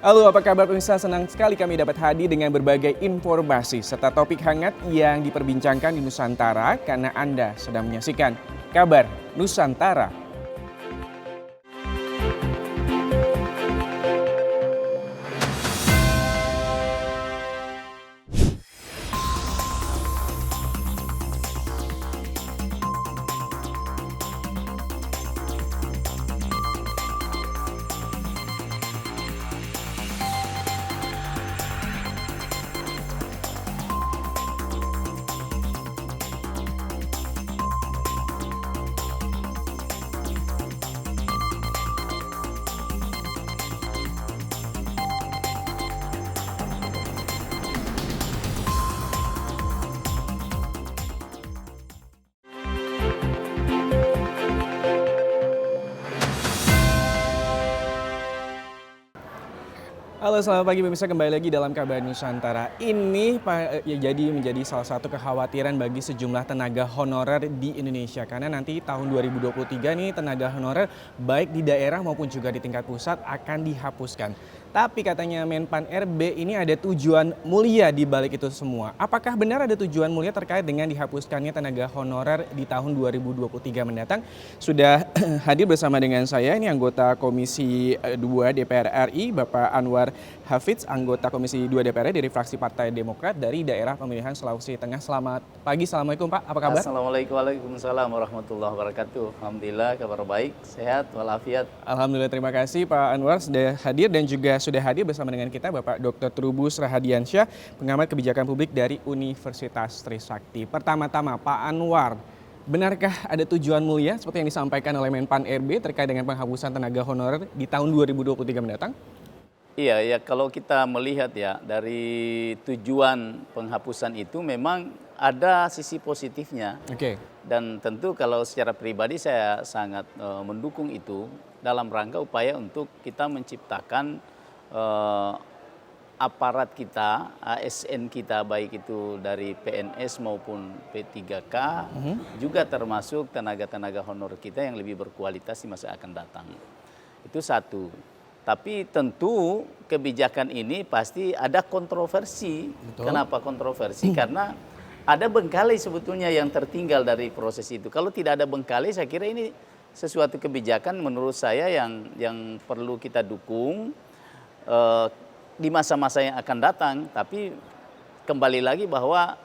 Halo, apa kabar pemirsa? Senang sekali kami dapat hadir dengan berbagai informasi serta topik hangat yang diperbincangkan di Nusantara karena Anda sedang menyaksikan Kabar Nusantara. Halo, selamat pagi pemirsa, kembali lagi dalam Kabar Nusantara. Ini jadi menjadi salah satu kekhawatiran bagi sejumlah tenaga honorer di Indonesia. Karena nanti tahun 2023 nih tenaga honorer baik di daerah maupun juga di tingkat pusat akan dihapuskan. Tapi katanya Menpan RB ini ada tujuan mulia di balik itu semua. Apakah benar ada tujuan mulia terkait dengan dihapuskannya tenaga honorer di tahun 2023 mendatang? Sudah hadir bersama dengan saya, ini anggota Komisi 2 DPR RI, Bapak Anwar Hafidz, anggota Komisi 2 DPR dari fraksi Partai Demokrat dari daerah pemilihan Sulawesi Tengah. Selamat pagi, Assalamualaikum Pak, apa kabar? Assalamualaikum warahmatullahi wabarakatuh. Alhamdulillah kabar baik, sehat walafiat. Alhamdulillah, terima kasih Pak Anwar sudah hadir dan juga sudah hadir bersama dengan kita Bapak Dr. Trubus Rahadiansyah, pengamat kebijakan publik dari Universitas Trisakti. Pertama-tama Pak Anwar, benarkah ada tujuan mulia seperti yang disampaikan oleh Menpan RB terkait dengan penghapusan tenaga honorer di tahun 2023 mendatang? Iya, ya kalau kita melihat ya dari tujuan penghapusan itu memang ada sisi positifnya. Oke. Dan tentu kalau secara pribadi saya sangat mendukung itu dalam rangka upaya untuk kita menciptakan aparat kita, ASN kita baik itu dari PNS maupun P3K, juga termasuk tenaga-tenaga honor kita yang lebih berkualitas di masa akan datang. Itu satu. Tapi tentu kebijakan ini pasti ada kontroversi. Betul. Kenapa kontroversi? Karena ada bengkalai sebetulnya yang tertinggal dari proses itu. Kalau tidak ada bengkalai, saya kira ini sesuatu kebijakan menurut saya yang perlu kita dukung di masa-masa yang akan datang. Tapi kembali lagi bahwa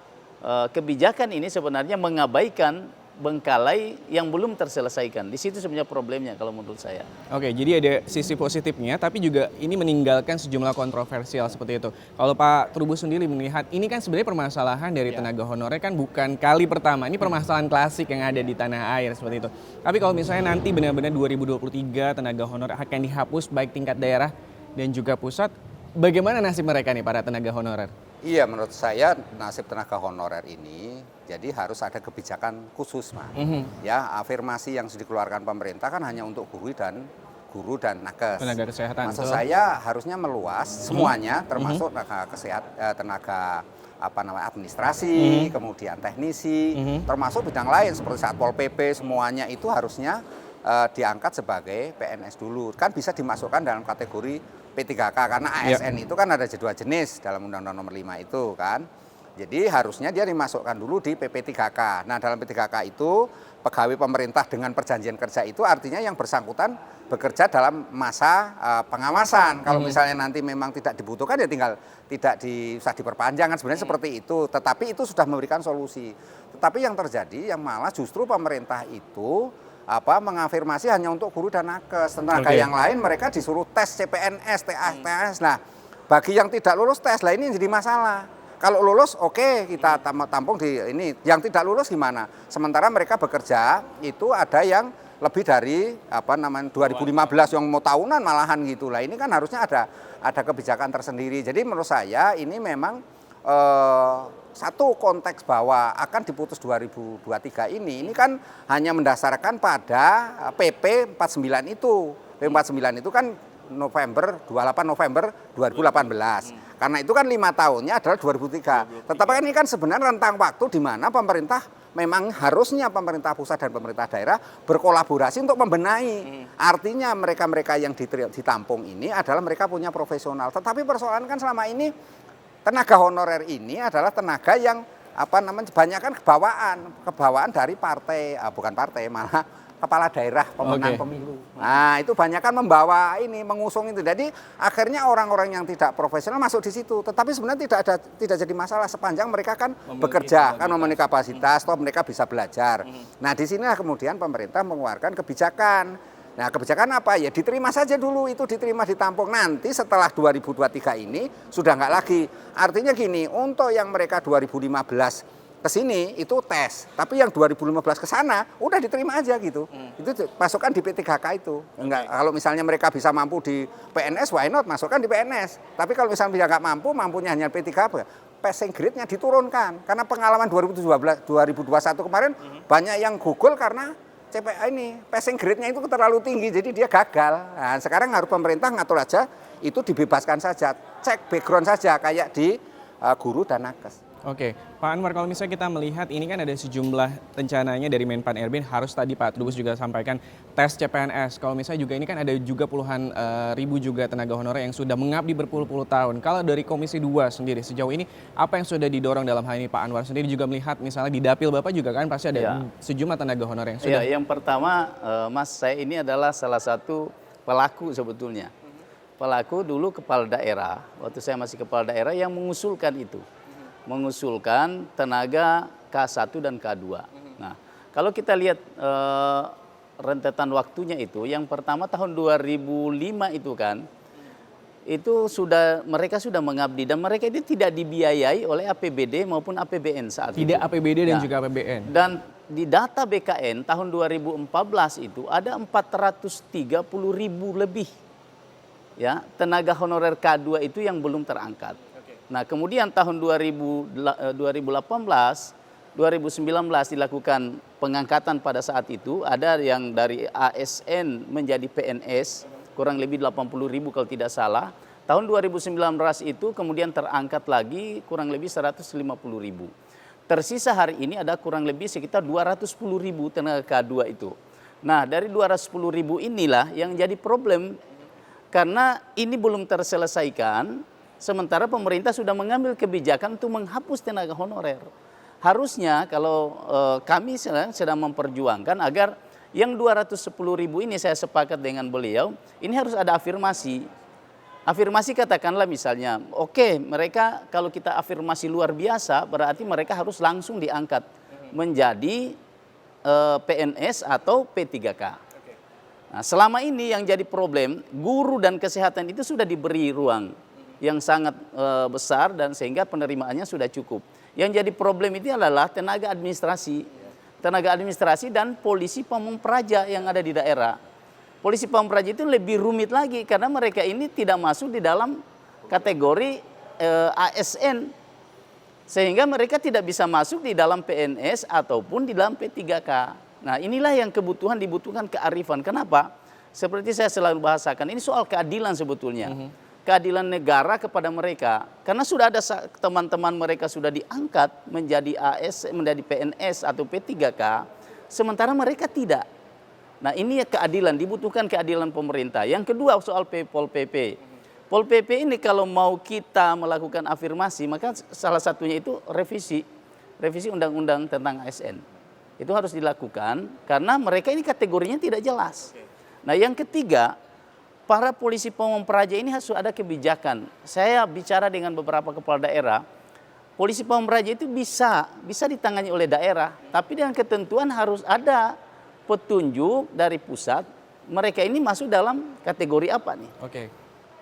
kebijakan ini sebenarnya mengabaikan bengkalai yang belum terselesaikan. Di situ sebenarnya problemnya kalau menurut saya. Oke, jadi ada sisi positifnya, tapi juga ini meninggalkan sejumlah kontroversial seperti itu. Kalau Pak Trubus sendiri melihat, ini kan sebenarnya permasalahan dari tenaga honorer kan bukan kali pertama. Ini permasalahan klasik yang ada di tanah air seperti itu. Tapi kalau misalnya nanti benar-benar 2023 tenaga honorer akan dihapus baik tingkat daerah dan juga pusat, bagaimana nasib mereka nih para tenaga honorer? Iya, menurut saya nasib tenaga honorer ini jadi harus ada kebijakan khusus, Mas. Ya, afirmasi yang sudah dikeluarkan pemerintah kan hanya untuk guru dan nakes. Tenaga kesehatan. Maksud saya harusnya meluas semuanya, termasuk tenaga tenaga administrasi, kemudian teknisi, termasuk bidang lain seperti Satpol PP, semuanya itu harusnya diangkat sebagai PNS dulu. Kan bisa dimasukkan dalam kategori P3K karena ASN itu kan ada dua jenis dalam Undang-Undang Nomor 5 itu kan. Jadi harusnya dia dimasukkan dulu di PP3K. Nah, dalam P3K itu pegawai pemerintah dengan perjanjian kerja itu artinya yang bersangkutan bekerja dalam masa pengawasan. Kalau misalnya nanti memang tidak dibutuhkan ya tinggal tidak usah diperpanjang kan sebenarnya seperti itu. Tetapi itu sudah memberikan solusi. Tetapi yang terjadi yang malah justru pemerintah itu mengafirmasi hanya untuk guru dan nakes. Tenaga yang lain mereka disuruh tes CPNS, TAS. Nah, bagi yang tidak lulus tes, lah ini jadi masalah. Kalau lulus oke, kita tampung di ini. Yang tidak lulus gimana? Sementara mereka bekerja itu ada yang lebih dari 2015 yang mau tahunan malahan gitu. Lah ini kan harusnya ada kebijakan tersendiri. Jadi menurut saya ini memang satu konteks bahwa akan diputus 2023 ini kan hanya mendasarkan pada PP 49 itu. PP 49 itu kan November 28 November 2018. Karena itu kan 5 tahunnya adalah 2003. Tetapi ini kan sebenarnya rentang waktu di mana pemerintah memang harusnya pemerintah pusat dan pemerintah daerah berkolaborasi untuk membenahi. Artinya mereka-mereka yang ditampung ini adalah mereka punya profesional. Tetapi persoalan kan selama ini tenaga honorer ini adalah tenaga yang kebanyakan kebawaan dari partai, bukan partai, malah kepala daerah pemenang pemilu. Nah, itu banyak kan membawa mengusung itu. Jadi akhirnya orang-orang yang tidak profesional masuk di situ. Tetapi sebenarnya tidak jadi masalah sepanjang mereka kan bekerja, kan memiliki kapasitas, toh mereka bisa belajar. Nah, di sinilah kemudian pemerintah mengeluarkan kebijakan. Nah, kebijakan apa? Ya diterima saja dulu, itu diterima ditampung. Nanti setelah 2023 ini sudah nggak lagi. Artinya gini, untuk yang mereka 2015 ke sini itu tes, tapi yang 2015 ke sana udah diterima aja gitu. Itu masukkan di P3K itu. Enggak, kalau misalnya mereka bisa mampu di PNS, why not masukkan di PNS. Tapi kalau misalnya dia nggak mampu, mampunya hanya P3K, passing grade-nya diturunkan. Karena pengalaman 2021 kemarin banyak yang gugur karena CPA ini passing grade-nya itu terlalu tinggi, jadi dia gagal. Nah, sekarang harus pemerintah ngatur aja, itu dibebaskan saja, cek background saja kayak di guru dan nakes. Oke, Pak Anwar, kalau misalnya kita melihat ini kan ada sejumlah rencananya dari Menpan RB, harus tadi Pak Trubus juga sampaikan tes CPNS. Kalau misalnya juga ini kan ada juga puluhan ribu juga tenaga honorer yang sudah mengabdi berpuluh-puluh tahun. Kalau dari Komisi 2 sendiri sejauh ini apa yang sudah didorong dalam hal ini? Pak Anwar sendiri juga melihat misalnya di dapil Bapak juga kan pasti ada sejumlah tenaga honorer yang sudah. Ya, yang pertama Mas, saya ini adalah salah satu pelaku sebetulnya. Pelaku dulu kepala daerah, waktu saya masih kepala daerah yang mengusulkan itu. Mengusulkan tenaga K1 dan K2. Nah, kalau kita lihat rentetan waktunya itu, yang pertama tahun 2005 itu kan, itu mereka sudah mengabdi dan mereka itu tidak dibiayai oleh APBD maupun APBN saat itu. Tidak APBD dan juga APBN. Dan di data BKN tahun 2014 itu ada 430.000 lebih ya tenaga honorer K2 itu yang belum terangkat. Nah, kemudian tahun 2018, 2019 dilakukan pengangkatan pada saat itu. Ada yang dari ASN menjadi PNS, kurang lebih 80.000 kalau tidak salah. Tahun 2019 itu kemudian terangkat lagi kurang lebih 150.000. Tersisa hari ini ada kurang lebih sekitar 210.000 tenaga K2 itu. Nah, dari 210.000 inilah yang jadi problem karena ini belum terselesaikan. Sementara pemerintah sudah mengambil kebijakan untuk menghapus tenaga honorer. Harusnya kalau kami sedang memperjuangkan agar yang 210.000 ini saya sepakat dengan beliau, ini harus ada afirmasi. Afirmasi katakanlah misalnya, oke, mereka kalau kita afirmasi luar biasa berarti mereka harus langsung diangkat menjadi PNS atau P3K. Nah, selama ini yang jadi problem, guru dan kesehatan itu sudah diberi ruang yang sangat besar dan sehingga penerimaannya sudah cukup. Yang jadi problem itu adalah tenaga administrasi dan polisi pamung praja yang ada di daerah. Polisi pamung praja itu lebih rumit lagi karena mereka ini tidak masuk di dalam kategori ASN sehingga mereka tidak bisa masuk di dalam PNS ataupun di dalam P3K. Nah, inilah yang dibutuhkan kearifan. Kenapa? Seperti saya selalu bahasakan, ini soal keadilan sebetulnya. Keadilan negara kepada mereka. Karena sudah ada teman-teman mereka sudah diangkat menjadi menjadi PNS atau P3K, sementara mereka tidak. Nah, ini keadilan, dibutuhkan keadilan pemerintah. Yang kedua soal Pol PP. Pol PP ini kalau mau kita melakukan afirmasi, maka salah satunya itu revisi undang-undang tentang ASN. Itu harus dilakukan karena mereka ini kategorinya tidak jelas. Nah, yang ketiga, para polisi pamung praja ini harus ada kebijakan. Saya bicara dengan beberapa kepala daerah, polisi pamung praja itu bisa ditangani oleh daerah, tapi dengan ketentuan harus ada petunjuk dari pusat, mereka ini masuk dalam kategori apa nih? Oke.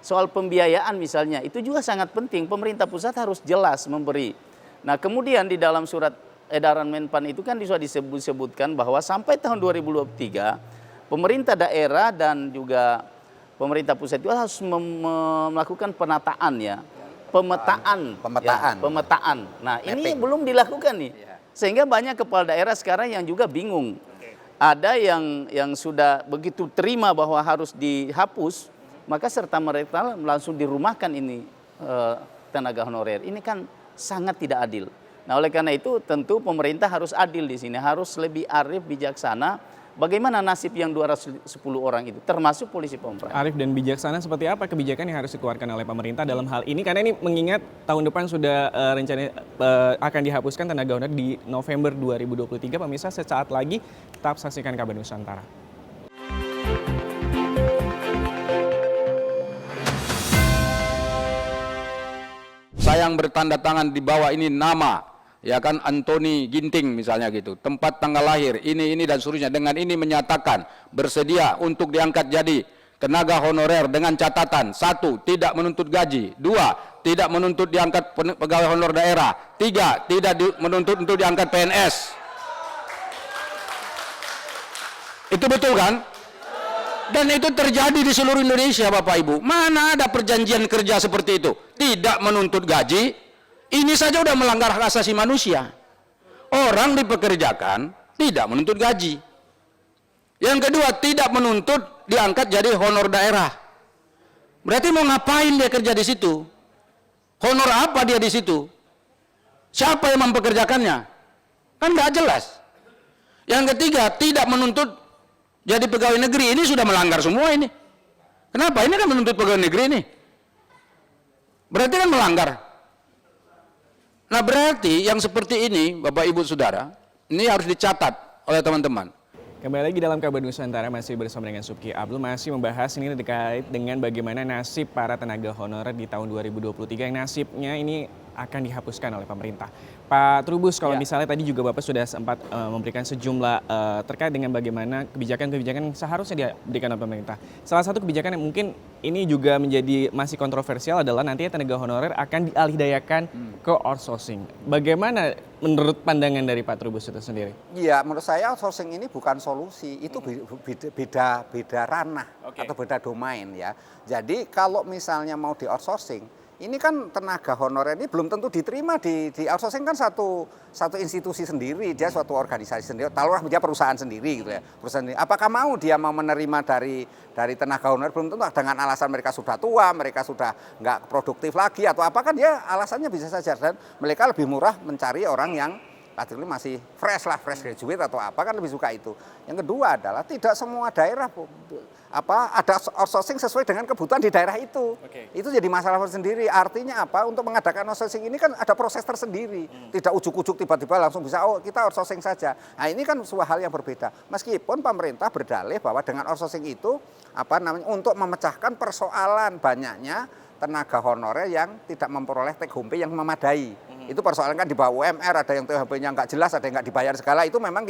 Soal pembiayaan misalnya, itu juga sangat penting, pemerintah pusat harus jelas memberi. Nah, kemudian di dalam surat edaran Menpan itu kan sudah disebutkan bahwa sampai tahun 2023, pemerintah daerah dan juga pemerintah pusat itu harus melakukan pemetaan. Nah, ini belum dilakukan nih. Sehingga banyak kepala daerah sekarang yang juga bingung. Ada yang sudah begitu terima bahwa harus dihapus, maka serta merta langsung dirumahkan ini tenaga honorer. Ini kan sangat tidak adil. Nah, oleh karena itu tentu pemerintah harus adil di sini, harus lebih arif, bijaksana. Bagaimana nasib yang 210 orang itu, termasuk polisi Pampraj? Arif dan bijaksana seperti apa kebijakan yang harus dikeluarkan oleh pemerintah dalam hal ini? Karena ini mengingat tahun depan sudah rencana akan dihapuskan tenaga honorer di November 2023. Pemirsa, sesaat lagi tetap saksikan Kabar Nusantara. Saya yang bertanda tangan di bawah ini nama, ya kan, Antoni Ginting misalnya gitu, tempat tanggal lahir, ini dan seterusnya, dengan ini menyatakan bersedia untuk diangkat jadi tenaga honorer dengan catatan: 1. Tidak menuntut gaji, 2. Tidak menuntut diangkat pegawai honor daerah, 3. Tidak menuntut untuk diangkat PNS. Itu betul kan? Dan itu terjadi di seluruh Indonesia, Bapak Ibu. Mana ada perjanjian kerja seperti itu? Tidak menuntut gaji. Ini saja udah melanggar hak asasi manusia. Orang dipekerjakan tidak menuntut gaji. Yang kedua, tidak menuntut diangkat jadi honor daerah. Berarti mau ngapain dia kerja di situ? Honor apa dia di situ? Siapa yang mempekerjakannya? Kan nggak jelas. Yang ketiga, tidak menuntut jadi pegawai negeri. Ini sudah melanggar semua ini. Kenapa? Ini kan menuntut pegawai negeri ini. Berarti kan melanggar. Nah, berarti yang seperti ini, Bapak Ibu Saudara, ini harus dicatat oleh teman-teman. Kembali lagi dalam Kabar Nusantara, masih bersama dengan Subki Abdul, masih membahas ini terkait dengan bagaimana nasib para tenaga honorer di tahun 2023 yang nasibnya ini akan dihapuskan oleh pemerintah. Pak Trubus, kalau misalnya tadi juga Bapak sudah sempat memberikan sejumlah terkait dengan bagaimana kebijakan-kebijakan seharusnya diberikan oleh pemerintah. Salah satu kebijakan yang mungkin ini juga menjadi masih kontroversial adalah nantinya tenaga honorer akan dialihdayakan ke outsourcing. Bagaimana menurut pandangan dari Pak Trubus itu sendiri? Iya, menurut saya outsourcing ini bukan solusi, itu beda ranah atau beda domain ya. Jadi kalau misalnya mau di outsourcing, ini kan tenaga honorer ini belum tentu diterima di outsourcing, kan satu institusi sendiri, dia suatu organisasi sendiri, taruhlah dia perusahaan sendiri gitu ya. Perusahaan sendiri. Apakah dia mau menerima dari tenaga honorer, belum tentu dengan alasan mereka sudah tua, mereka sudah nggak produktif lagi atau apa, kan dia alasannya bisa saja, dan mereka lebih murah mencari orang yang masih fresh graduate atau apa, kan lebih suka itu. Yang kedua adalah tidak semua daerah ada outsourcing sesuai dengan kebutuhan di daerah itu. Itu jadi masalah sendiri. Artinya apa? Untuk mengadakan outsourcing ini kan ada proses tersendiri. Tidak ujuk-ujuk tiba-tiba langsung bisa kita outsourcing saja. Nah, ini kan sebuah hal yang berbeda. Meskipun pemerintah berdalih bahwa dengan outsourcing itu untuk memecahkan persoalan banyaknya tenaga honorer yang tidak memperoleh take home pay yang memadai. Itu persoalan kan di bawah UMR, ada yang take home pay-nya nggak jelas, ada yang nggak dibayar segala. Itu memang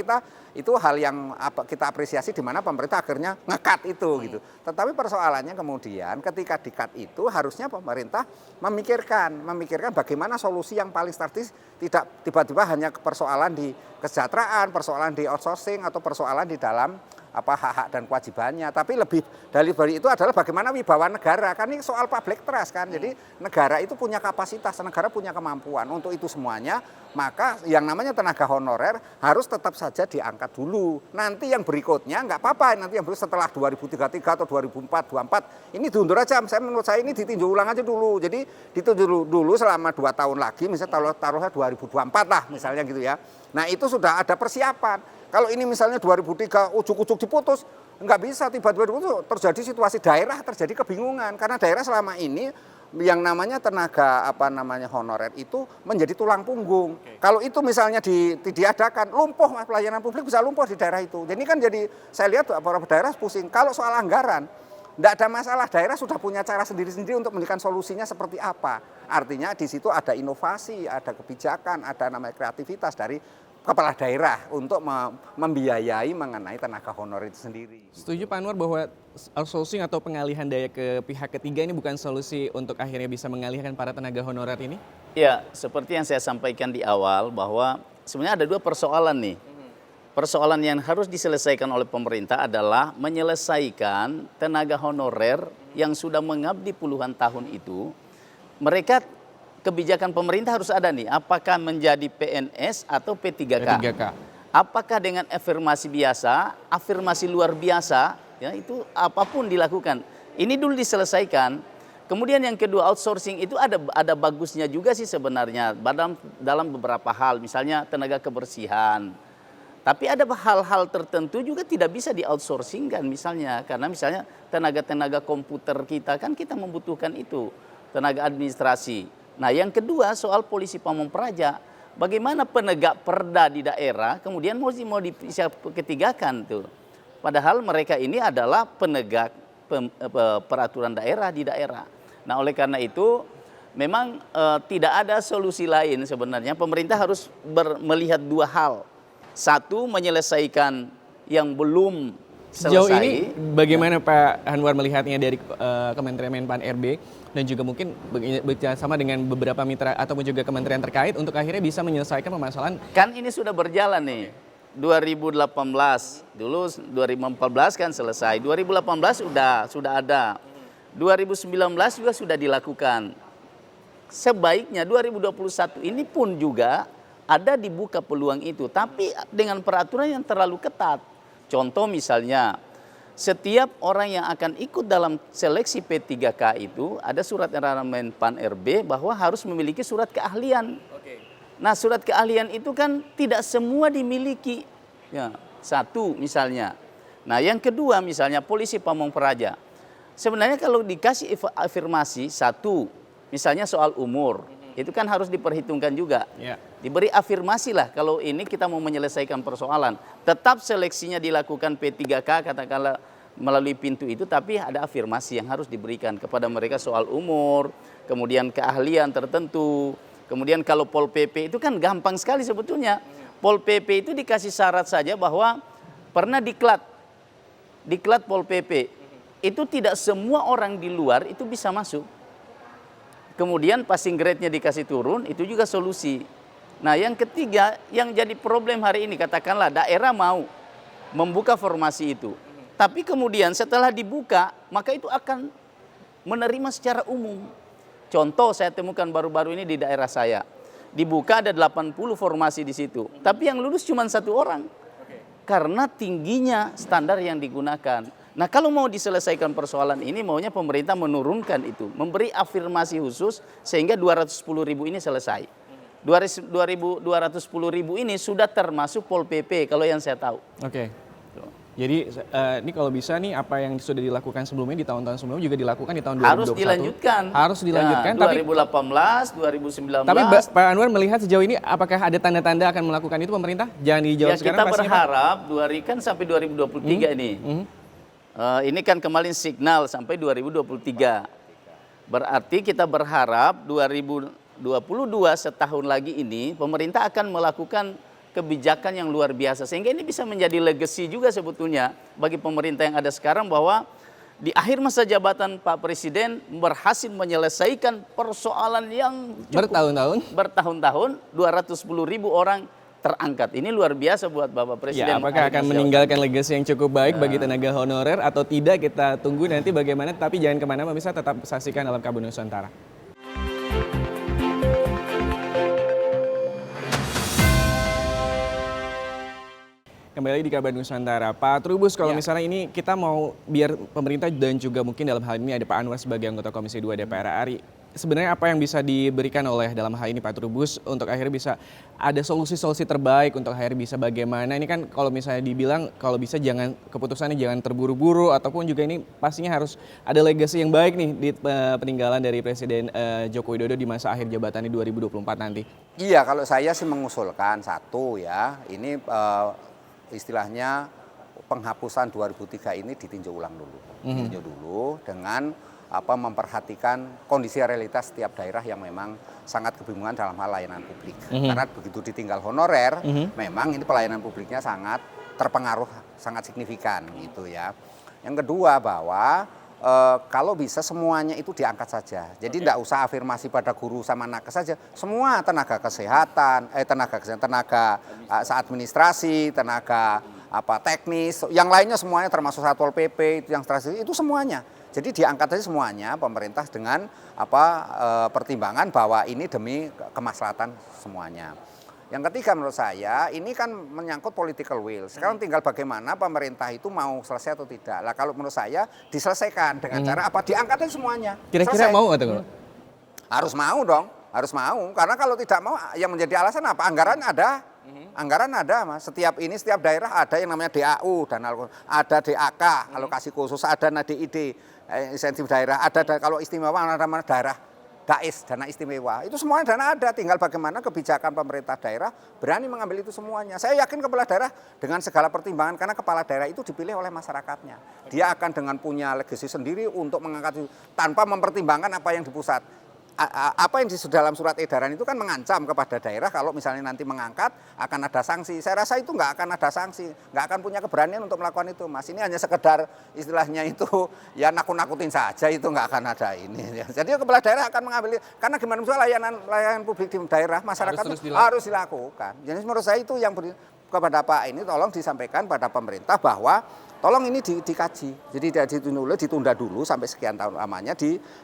itu hal yang kita apresiasi, di mana pemerintah akhirnya nge-cut itu gitu. Tetapi persoalannya kemudian ketika di-cut itu harusnya pemerintah memikirkan bagaimana solusi yang paling strategis, tidak tiba-tiba hanya persoalan di kesejahteraan, persoalan di outsourcing atau persoalan di dalam hak-hak dan kewajibannya, tapi lebih dari itu adalah bagaimana wibawa negara. Kan ini soal public trust kan. Jadi negara itu punya kapasitas, negara punya kemampuan untuk itu semuanya, maka yang namanya tenaga honorer harus tetap saja diangkat dulu. Nanti yang berikutnya nggak apa-apa, nanti yang berikutnya setelah 2033 atau 2024 ini diundur aja. Menurut saya ini ditinjau ulang aja dulu. Jadi ditinjau dulu selama 2 tahun lagi, misalnya taruhlah 2024 lah misalnya gitu ya. Nah, itu sudah ada persiapan. Kalau ini misalnya 2003 ujuk-ujuk diputus, nggak bisa tiba-tiba diputus, terjadi situasi daerah, terjadi kebingungan. Karena daerah selama ini yang namanya tenaga honorer itu menjadi tulang punggung. Kalau itu misalnya diadakan, lumpuh pelayanan publik bisa lumpuh di daerah itu. Jadi kan saya lihat beberapa daerah pusing. Kalau soal anggaran, tidak ada masalah, daerah sudah punya cara sendiri-sendiri untuk memberikan solusinya seperti apa. Artinya di situ ada inovasi, ada kebijakan, ada namanya kreativitas dari kepala daerah untuk membiayai mengenai tenaga honorer itu sendiri. Setuju Pak Anwar bahwa outsourcing atau pengalihan daya ke pihak ketiga ini bukan solusi untuk akhirnya bisa mengalihkan para tenaga honorer ini? Ya, seperti yang saya sampaikan di awal bahwa sebenarnya ada 2 persoalan nih. Persoalan yang harus diselesaikan oleh pemerintah adalah menyelesaikan tenaga honorer yang sudah mengabdi puluhan tahun itu. Mereka kebijakan pemerintah harus ada nih, apakah menjadi PNS atau P3K. Apakah dengan afirmasi biasa, afirmasi luar biasa, ya itu apapun dilakukan. Ini dulu diselesaikan. Kemudian yang kedua, outsourcing itu ada bagusnya juga sih sebenarnya dalam beberapa hal, misalnya tenaga kebersihan. Tapi ada hal-hal tertentu juga tidak bisa di-outsourcingkan misalnya, karena misalnya tenaga-tenaga komputer kita kan kita membutuhkan itu, tenaga administrasi. Nah, yang kedua soal polisi Pamong Praja, bagaimana penegak perda di daerah kemudian mau bisa ketigakan tuh. Padahal mereka ini adalah penegak peraturan daerah di daerah. Nah, oleh karena itu memang tidak ada solusi lain sebenarnya. Pemerintah harus melihat dua hal. Satu, menyelesaikan yang belum selesai. Sejauh ini bagaimana Pak Anwar melihatnya dari Kementerian Menpan RB dan juga mungkin bekerjasama dengan beberapa mitra ataupun juga kementerian terkait untuk akhirnya bisa menyelesaikan permasalahan? Kan ini sudah berjalan nih. 2018, dulu 2014 kan selesai. 2018 sudah ada. 2019 juga sudah dilakukan. Sebaiknya 2021 ini pun juga ada dibuka peluang itu, tapi dengan peraturan yang terlalu ketat. Contoh misalnya, setiap orang yang akan ikut dalam seleksi P3K itu ada surat edaran Menpan RB bahwa harus memiliki surat keahlian. Nah, surat keahlian itu kan tidak semua dimiliki. Ya, satu misalnya. Nah, yang kedua misalnya polisi Pamong Praja. Sebenarnya kalau dikasih afirmasi satu, misalnya soal umur, itu kan harus diperhitungkan juga. Ya. Diberi afirmasi lah kalau ini kita mau menyelesaikan persoalan. Tetap seleksinya dilakukan P3K katakanlah melalui pintu itu, tapi ada afirmasi yang harus diberikan kepada mereka soal umur, kemudian keahlian tertentu. Kemudian kalau Pol PP itu kan gampang sekali sebetulnya. Pol PP itu dikasih syarat saja bahwa pernah diklat Pol PP. Itu tidak semua orang di luar itu bisa masuk. Kemudian passing grade-nya dikasih turun, itu juga solusi. Nah, yang ketiga yang jadi problem hari ini, katakanlah daerah mau membuka formasi itu. Tapi kemudian setelah dibuka, maka itu akan menerima secara umum. Contoh saya temukan baru-baru ini di daerah saya. Dibuka ada 80 formasi di situ. Tapi yang lulus cuma 1 orang. Karena tingginya standar yang digunakan. Nah, kalau mau diselesaikan persoalan ini, maunya pemerintah menurunkan itu. Memberi afirmasi khusus sehingga 210.000 ini selesai. 210.000 ini sudah termasuk Pol PP kalau yang saya tahu. Oke. Jadi ini kalau bisa nih apa yang sudah dilakukan sebelumnya di tahun-tahun sebelumnya juga dilakukan di tahun 2021. Harus dilanjutkan. Harus dilanjutkan. Ya, 2018, 2019. Tapi Pak Anwar melihat sejauh ini apakah ada tanda-tanda akan melakukan itu pemerintah? Jangan dijawab ya, sekarang. Kita berharap kan sampai 2023 ini. Ini kan kemarin signal sampai 2023. Berarti kita berharap 2022 setahun lagi ini pemerintah akan melakukan kebijakan yang luar biasa. Sehingga ini bisa menjadi legacy juga sebetulnya bagi pemerintah yang ada sekarang bahwa di akhir masa jabatan Pak Presiden berhasil menyelesaikan persoalan yang bertahun-tahun 210.000 orang terangkat. Ini luar biasa buat Bapak Presiden. Ya, apakah akan meninggalkan legacy yang cukup baik bagi tenaga honorer atau tidak, kita tunggu nanti bagaimana. Tapi jangan kemana-mana, bisa tetap saksikan dalam Kabun Nusantara. Kembali lagi di Kabar Nusantara. Pak Trubus, kalau misalnya ini kita mau biar pemerintah dan juga mungkin dalam hal ini ada Pak Anwar sebagai anggota Komisi 2 DPR RI. Sebenarnya apa yang bisa diberikan oleh dalam hal ini Pak Trubus untuk akhirnya bisa ada solusi-solusi terbaik untuk akhirnya bisa bagaimana. Ini kan kalau misalnya dibilang kalau bisa jangan keputusannya jangan terburu-buru ataupun juga ini pastinya harus ada legacy yang baik nih di peninggalan dari Presiden Joko Widodo di masa akhir jabatannya 2024 nanti. Iya, kalau saya sih mengusulkan satu ya, ini istilahnya penghapusan 2003 ini ditinjau ulang dulu. Ditinjau dulu dengan memperhatikan kondisi realitas setiap daerah yang memang sangat kebingungan dalam hal layanan publik. Karena begitu ditinggal honorer, memang ini pelayanan publiknya sangat terpengaruh, sangat signifikan gitu ya. Yang kedua bahwa kalau bisa semuanya itu diangkat saja. Jadi tidak usah afirmasi pada guru sama nakes saja. Semua tenaga kesehatan, tenaga administrasi, tenaga teknis, yang lainnya semuanya termasuk Satpol PP itu yang strategi itu semuanya. Jadi diangkat aja semuanya pemerintah dengan pertimbangan bahwa ini demi kemaslahatan semuanya. Yang ketiga menurut saya ini kan menyangkut political will. Sekarang tinggal bagaimana pemerintah itu mau selesai atau tidak. Lah kalau menurut saya diselesaikan dengan cara apa? Diangkat aja semuanya. Kira-kira Selesai. mau nggak tuh? Harus mau dong, harus mau. Karena kalau tidak mau yang menjadi alasan apa? Anggaran ada. Anggaran ada, Mas. Setiap daerah ada yang namanya DAU, ada DAK, alokasi khusus, ada DID, insentif daerah, ada kalau istimewa ada mana daerah DAIS, dana istimewa. Itu semuanya dana ada, tinggal bagaimana kebijakan pemerintah daerah berani mengambil itu semuanya. Saya yakin kepala daerah dengan segala pertimbangan, karena kepala daerah itu dipilih oleh masyarakatnya. Dia akan dengan punya legasi sendiri untuk mengangkat itu, tanpa mempertimbangkan apa yang di pusat. Apa yang di dalam surat edaran itu kan mengancam kepada daerah kalau misalnya nanti mengangkat akan ada sanksi. Saya rasa itu nggak akan ada sanksi, nggak akan punya keberanian untuk melakukan itu, Mas. Ini hanya sekedar istilahnya itu ya nakut-nakutin saja, itu nggak akan ada ini. Jadi kepala daerah akan mengambil, karena gimana misalnya layanan publik di daerah masyarakat harus dilakukan. Jadi menurut saya itu yang kepada Pak ini tolong disampaikan pada pemerintah bahwa tolong ini dikaji, jadi ditunda dulu sampai sekian tahun lamanya,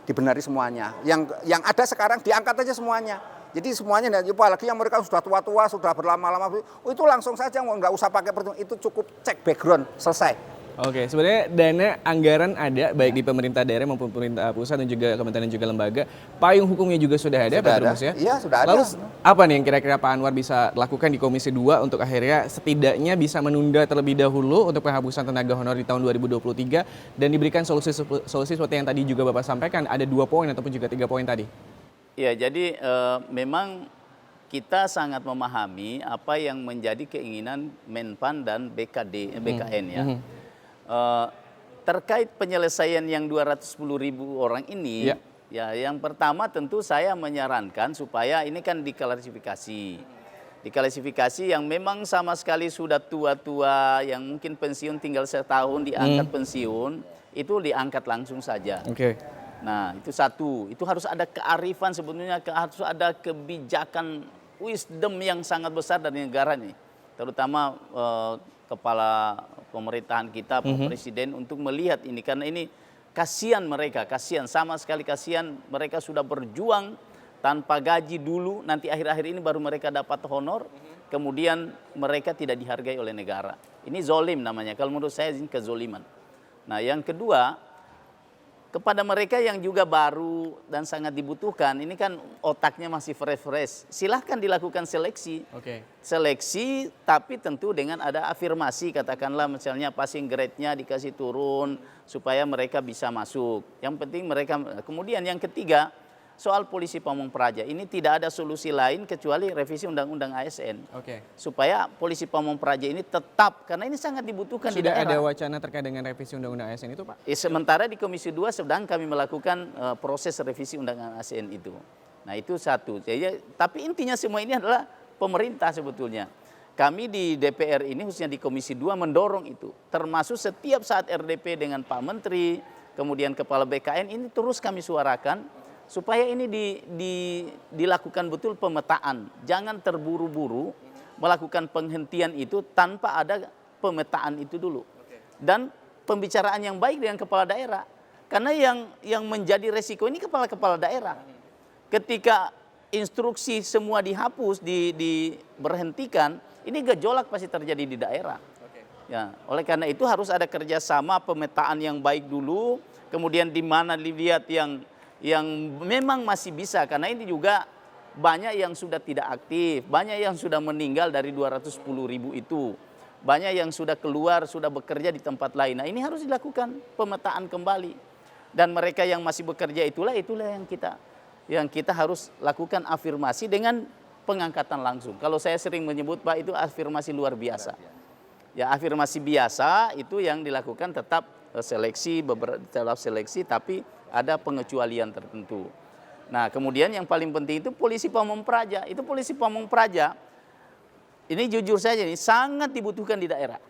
dibenari semuanya. Yang ada sekarang diangkat aja semuanya. Jadi semuanya, apalagi yang mereka sudah tua-tua, sudah berlama-lama, itu langsung saja, nggak usah pakai perhitungan, itu cukup cek background, selesai. Oke, sebenarnya dana anggaran ada baik di pemerintah daerah maupun pemerintah pusat dan juga kementerian dan juga lembaga. Payung hukumnya juga sudah ada, Pak Trubus ya? Iya, sudah ada. Lalu apa nih yang kira-kira Pak Anwar bisa lakukan di Komisi 2 untuk akhirnya setidaknya bisa menunda terlebih dahulu untuk penghapusan tenaga honor di tahun 2023 dan diberikan solusi seperti yang tadi juga Bapak sampaikan, ada 2 poin ataupun juga 3 poin tadi? Ya, jadi memang kita sangat memahami apa yang menjadi keinginan Menpan dan BKN ya. Terkait penyelesaian yang 210.000 orang ini, ya yang pertama tentu saya menyarankan supaya ini kan diklasifikasi yang memang sama sekali sudah tua-tua, yang mungkin pensiun tinggal setahun diangkat pensiun, itu diangkat langsung saja. Nah itu satu, itu harus ada kearifan sebetulnya, harus ada kebijakan wisdom yang sangat besar dari negara ini, terutama kepala pemerintahan kita, Pak Presiden, untuk melihat ini, karena ini kasihan mereka, sama sekali kasihan, mereka sudah berjuang tanpa gaji dulu, nanti akhir-akhir ini baru mereka dapat honor, kemudian mereka tidak dihargai oleh negara. Ini zolim namanya, kalau menurut saya ini kezoliman. Nah yang kedua, kepada mereka yang juga baru dan sangat dibutuhkan, ini kan otaknya masih fresh, silahkan dilakukan seleksi. Seleksi tapi tentu dengan ada afirmasi, katakanlah misalnya passing grade-nya dikasih turun supaya mereka bisa masuk. Yang penting mereka, kemudian yang ketiga, soal polisi pamong praja, ini tidak ada solusi lain kecuali revisi undang-undang ASN. Supaya polisi pamong praja ini tetap, karena ini sangat dibutuhkan di daerah. Sudah ada wacana terkait dengan revisi undang-undang ASN itu, Pak? Sementara di Komisi 2 sedang kami melakukan proses revisi undang-undang ASN itu. Nah itu satu. Jadi, tapi intinya semua ini adalah pemerintah sebetulnya. Kami di DPR ini khususnya di Komisi 2 mendorong itu. Termasuk setiap saat RDP dengan Pak Menteri, kemudian Kepala BKN, ini terus kami suarakan supaya ini dilakukan betul pemetaan. Jangan terburu-buru melakukan penghentian itu tanpa ada pemetaan itu dulu. Dan pembicaraan yang baik dengan kepala daerah. Karena yang menjadi resiko ini kepala-kepala daerah. Ketika instruksi semua dihapus, diberhentikan, ini gejolak pasti terjadi di daerah. Ya, oleh karena itu harus ada kerjasama pemetaan yang baik dulu, kemudian di mana dilihat yang memang masih bisa, karena ini juga banyak yang sudah tidak aktif, banyak yang sudah meninggal dari 210.000 itu, banyak yang sudah keluar, sudah bekerja di tempat lain. Nah ini harus dilakukan pemetaan kembali, dan mereka yang masih bekerja itulah yang kita harus lakukan afirmasi dengan pengangkatan langsung. Kalau saya sering menyebut, Pak, itu afirmasi luar biasa. Ya afirmasi biasa itu yang dilakukan tetap seleksi, tapi ada pengecualian tertentu. Nah kemudian yang paling penting itu polisi pamong praja. Itu polisi pamong praja, ini jujur saja ini sangat dibutuhkan di daerah.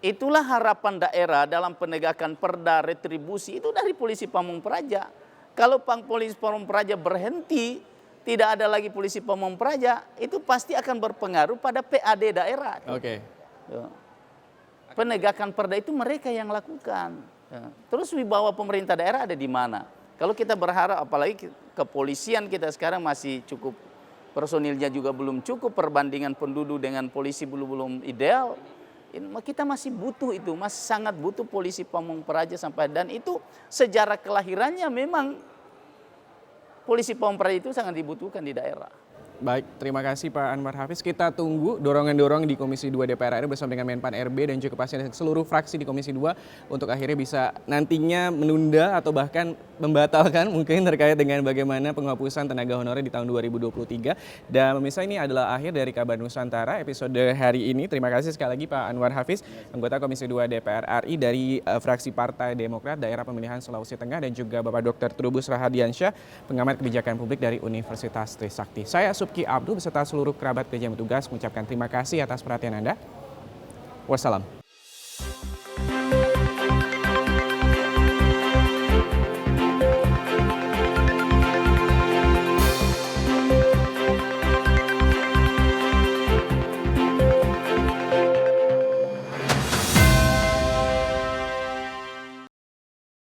Itulah harapan daerah dalam penegakan perda retribusi itu dari polisi pamong praja. Kalau polisi pamong praja berhenti, tidak ada lagi polisi pamong praja, itu pasti akan berpengaruh pada PAD daerah. Penegakan perda itu mereka yang lakukan. Terus wibawa pemerintah daerah ada di mana? Kalau kita berharap, apalagi kepolisian kita sekarang masih cukup personilnya juga belum cukup, perbandingan penduduk dengan polisi belum ideal. Kita masih butuh itu, masih sangat butuh polisi Pamong Praja sampai, dan itu sejarah kelahirannya memang polisi Pamong Praja itu sangat dibutuhkan di daerah. Baik, terima kasih Pak Anwar Hafiz. Kita tunggu dorongan-dorong di Komisi 2 DPR RI bersama dengan Menpan RB dan juga pastinya seluruh fraksi di Komisi 2 untuk akhirnya bisa nantinya menunda atau bahkan membatalkan mungkin terkait dengan bagaimana penghapusan tenaga honorer di tahun 2023. Dan pemirsa, ini adalah akhir dari Kabar Nusantara episode hari ini. Terima kasih sekali lagi Pak Anwar Hafiz, anggota Komisi 2 DPR RI dari fraksi Partai Demokrat Daerah Pemilihan Sulawesi Tengah, dan juga Bapak Dr. Trubus Rahadiansyah, pengamat kebijakan publik dari Universitas Trisakti. Saya Subki Abdul beserta seluruh kerabat kerja yang bertugas mengucapkan terima kasih atas perhatian Anda. Wassalam.